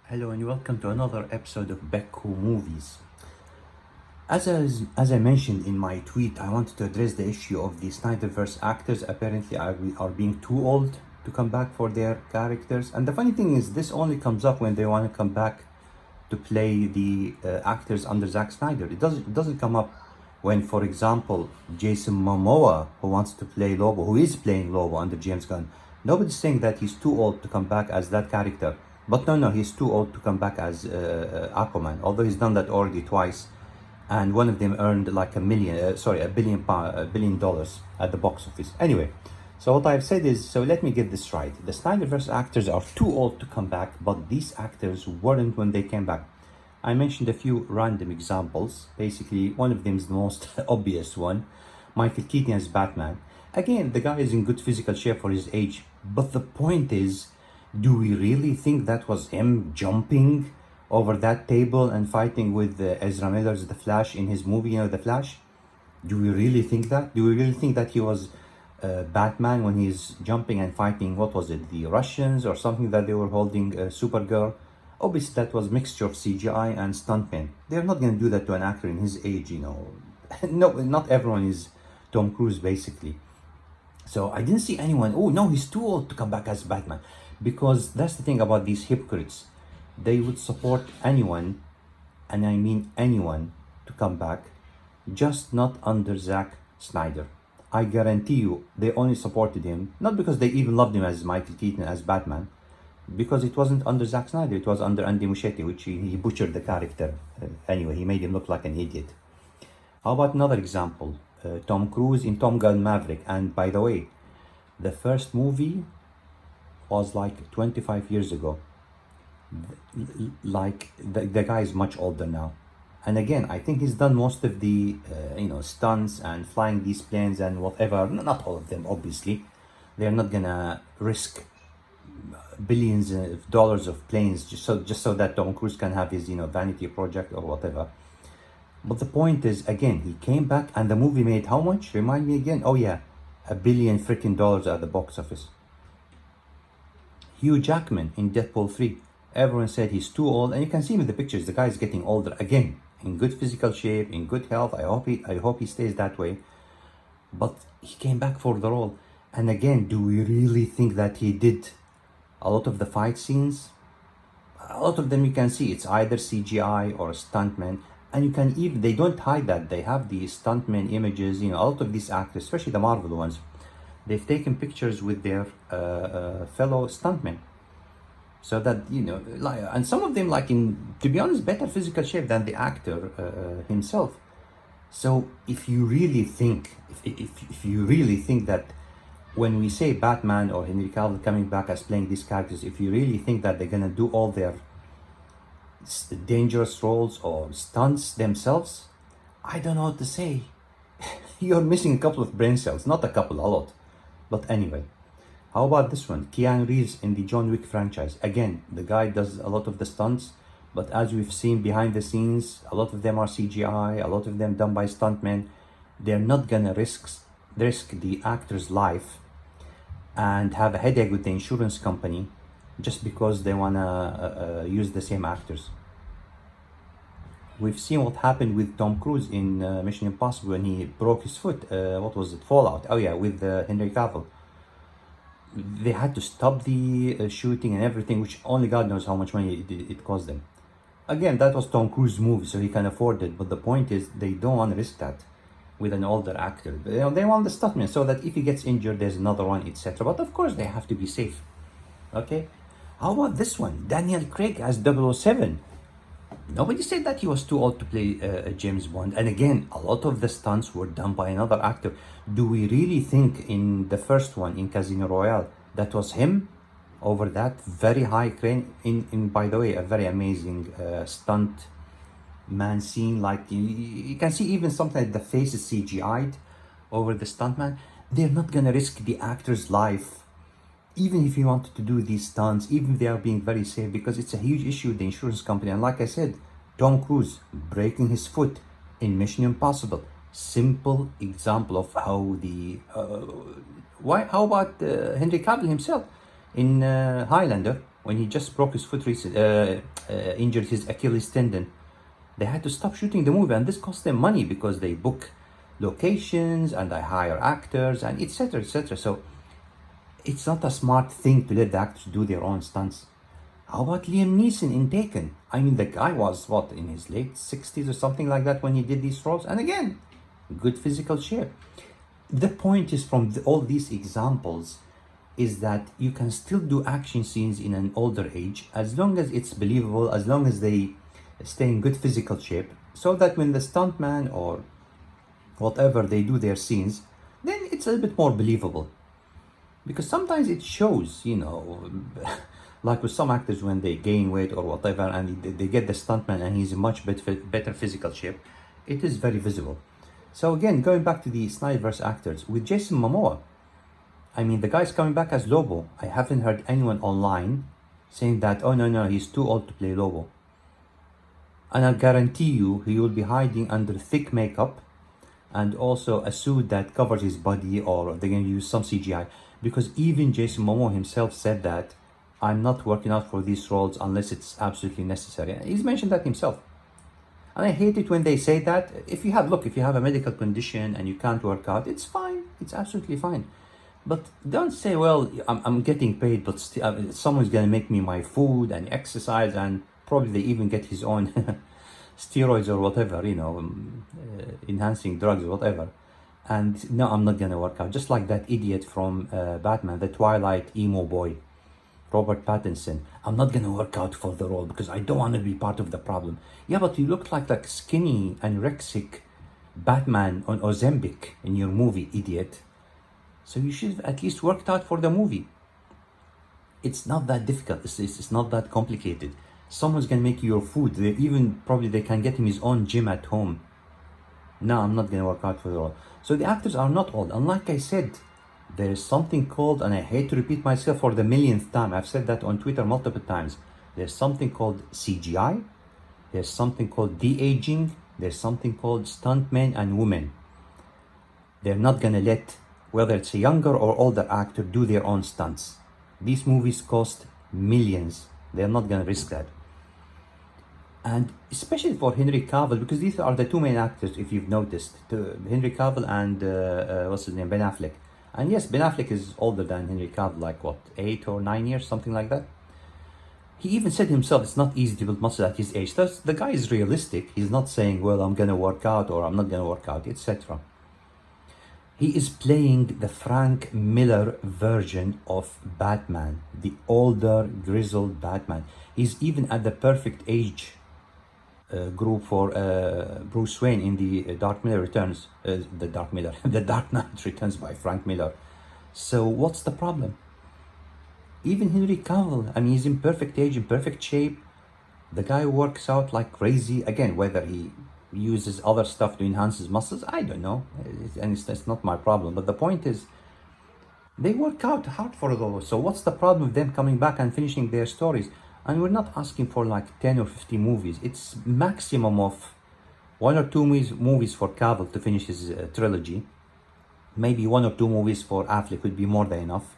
Hello and welcome to another episode of Becco Movies. As I mentioned in my tweet, I wanted to address the issue of the Snyderverse actors apparently are being too old to come back for their characters. And the funny thing is, this only comes up when they want to come back to play the actors under Zack Snyder. It doesn't come up when, for example, Jason Momoa, who wants to play Lobo, who is playing Lobo under James Gunn. Nobody's saying that he's too old to come back as that character. But no, he's too old to come back as Aquaman, although he's done that already twice. And one of them earned like $1 billion at the box office. Anyway, so what I've said is, so let me get this right. The Snyderverse actors are too old to come back, but these actors weren't when they came back. I mentioned a few random examples. Basically, one of them is the most obvious one. Michael Keaton as Batman. Again, the guy is in good physical shape for his age. But the point is, do we really think that was him jumping over that table and fighting with Ezra Miller's The Flash in his movie, The Flash? Do we really think that? Do we really think that he was Batman when he's jumping and fighting, what was it, the Russians or something that they were holding Supergirl? Obviously, that was mixture of CGI and stuntmen. They're not going to do that to an actor in his age, No, not everyone is Tom Cruise, basically. So I didn't see anyone, oh no, he's too old to come back as Batman. Because that's the thing about these hypocrites. They would support anyone, and I mean anyone, to come back, just not under Zack Snyder. I guarantee you, they only supported him, not because they even loved him as Michael Keaton as Batman, because it wasn't under Zack Snyder, it was under Andy Muschietti, which he butchered the character. Anyway, he made him look like an idiot. How about another example? Tom Cruise in Top Gun Maverick. And by the way, the first movie was like 25 years ago. Like the guy is much older now. And again, I think he's done most of the stunts and flying these planes and whatever. Not all of them, obviously. They're not gonna risk billions of dollars of planes just so that Tom Cruise can have his vanity project or whatever. But the point is, again, he came back and the movie made how much? Remind me again. Oh yeah, $1 billion freaking dollars at the box office. Hugh Jackman in Deadpool 3. Everyone said he's too old, and you can see him in the pictures. The guy's getting older again, in good physical shape, in good health. I hope he stays that way. But he came back for the role. And again, do we really think that he did a lot of the fight scenes? A lot of them you can see it's either CGI or stuntmen. And you can even, they don't hide that. They have the stuntmen images, a lot of these actors, especially the Marvel ones, they've taken pictures with their fellow stuntmen. So that, and some of them to be honest, better physical shape than the actor himself. So if you really think, if you really think that when we say Batman or Henry Cavill coming back as playing these characters, if you really think that they're gonna do all their dangerous roles or stunts themselves, I don't know what to say. You're missing a couple of brain cells, not a couple, a lot. But anyway, how about this one? Keanu Reeves in the John Wick franchise. Again, the guy does a lot of the stunts, but as we've seen behind the scenes, a lot of them are CGI, a lot of them done by stuntmen. They're not gonna risk the actor's life and have a headache with the insurance company just because they wanna use the same actors. We've seen what happened with Tom Cruise in Mission Impossible when he broke his foot. What was it? Fallout. Oh yeah, with Henry Cavill. They had to stop the shooting and everything, which only God knows how much money it cost them. Again, that was Tom Cruise's movie, so he can afford it. But the point is, they don't want to risk that with an older actor. They want the stuntman so that if he gets injured, there's another one, etc. But of course, they have to be safe. Okay? How about this one? Daniel Craig as 007. Nobody said that he was too old to play James Bond. And again, a lot of the stunts were done by another actor. Do we really think in the first one, in Casino Royale, that was him over that very high crane? In by the way, a very amazing stunt man scene. Like you can see even something like the face is CGI'd over the stuntman. They're not going to risk the actor's life, even if you wanted to do these stunts, even if they are being very safe, because it's a huge issue with the insurance company. And like I said, Tom Cruise breaking his foot in Mission Impossible. Simple example of how how about Henry Cavill himself in Highlander? when he just broke his foot, injured his Achilles tendon. They had to stop shooting the movie, and this cost them money because they book locations and they hire actors and etc. etc. So it's not a smart thing to let the actors do their own stunts. How about Liam Neeson in Taken? I mean, the guy was what, in his late 60s or something like that when he did these roles, and again, good physical shape. The point is, from all these examples, is that you can still do action scenes in an older age as long as it's believable, as long as they stay in good physical shape, so that when the stuntman or whatever they do their scenes, then it's a little bit more believable. Because sometimes it shows, you know, like with some actors when they gain weight or whatever, and they get the stuntman and he's in much better physical shape, it is very visible. So again, going back to the Snyderverse actors, with Jason Momoa, I mean, the guy's coming back as Lobo. I haven't heard anyone online saying that, oh no, he's too old to play Lobo. And I guarantee you, he will be hiding under thick makeup and also a suit that covers his body, or they're going to use some CGI. Because even Jason Momoa himself said that, I'm not working out for these roles unless it's absolutely necessary. He's mentioned that himself. And I hate it when they say that. If you have a medical condition and you can't work out, it's fine. It's absolutely fine. But don't say, well, I'm getting paid, but someone's going to make me my food and exercise, and probably they even get his own steroids or whatever, you know, enhancing drugs or whatever. And no, I'm not going to work out. Just like that idiot from Batman, the Twilight emo boy, Robert Pattinson. I'm not going to work out for the role because I don't want to be part of the problem. Yeah, but you look like skinny, anorexic Batman on Ozempic in your movie, idiot. So you should have at least worked out for the movie. It's not that difficult. It's not that complicated. Someone's gonna make you your food. They can get him his own gym at home. No, I'm not gonna work out for the role. So the actors are not old. And like I said, there is something called, and I hate to repeat myself for the millionth time, I've said that on Twitter multiple times. There's something called CGI. There's something called de-aging. There's something called stuntmen and women. They're not gonna let, whether it's a younger or older actor, do their own stunts. These movies cost millions. They're not gonna risk that. And especially for Henry Cavill, because these are the two main actors, if you've noticed, Henry Cavill and Ben Affleck. And yes, Ben Affleck is older than Henry Cavill, like what, 8 or 9 years, something like that. He even said himself it's not easy to build muscle at his age. Thus, the guy is realistic. He's not saying, well, I'm gonna work out or I'm not gonna work out, etc. He is playing the Frank Miller version of Batman, the older, grizzled Batman. He's even at the perfect age group for Bruce Wayne in the Dark Knight Returns by Frank Miller. So what's the problem? Even Henry Cavill, I mean, he's in perfect age, in perfect shape. The guy works out like crazy. Again, whether he uses other stuff to enhance his muscles, I don't know, and it's not my problem. But the point is, they work out hard for those. So what's the problem with them coming back and finishing their stories? And we're not asking for like 10 or 50 movies. It's maximum of 1 or 2 movies for Cavill to finish his trilogy. Maybe 1 or 2 movies for Affleck would be more than enough.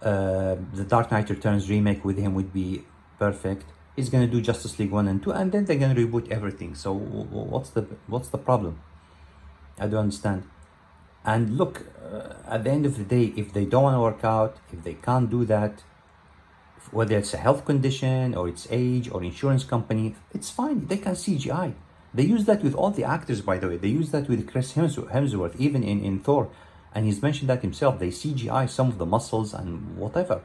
The Dark Knight Returns remake with him would be perfect. He's gonna do Justice League 1 and 2, and then they're gonna reboot everything. So what's the problem? I don't understand. And look, at the end of the day, if they don't want to work out, if they can't do that, whether it's a health condition or it's age or insurance company, it's fine. They can CGI. They use that with all the actors, by the way. They use that with Chris Hemsworth, even in Thor. And he's mentioned that himself. They CGI some of the muscles and whatever.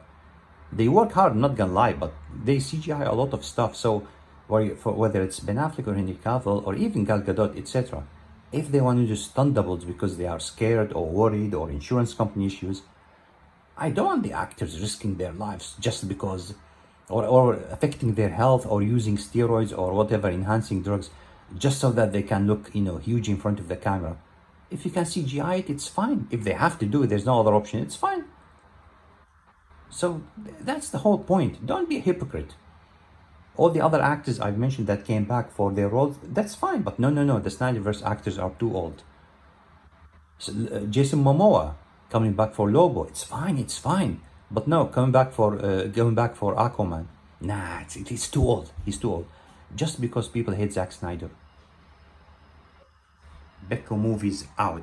They work hard, I'm not gonna lie, but they CGI a lot of stuff. So whether it's Ben Affleck or Henry Cavill or even Gal Gadot, etc., if they want to do stunt doubles because they are scared or worried or insurance company issues, I don't want the actors risking their lives just because, or affecting their health or using steroids or whatever, enhancing drugs, just so that they can look, huge in front of the camera. If you can CGI it, it's fine. If they have to do it, there's no other option, it's fine. So that's the whole point. Don't be a hypocrite. All the other actors I've mentioned that came back for their roles, that's fine. But no, the Snyderverse actors are too old. So, Jason Momoa coming back for Lobo, it's fine. But no, going back for Aquaman. Nah, it's too old. He's too old. Just because people hate Zack Snyder. Becco movies out.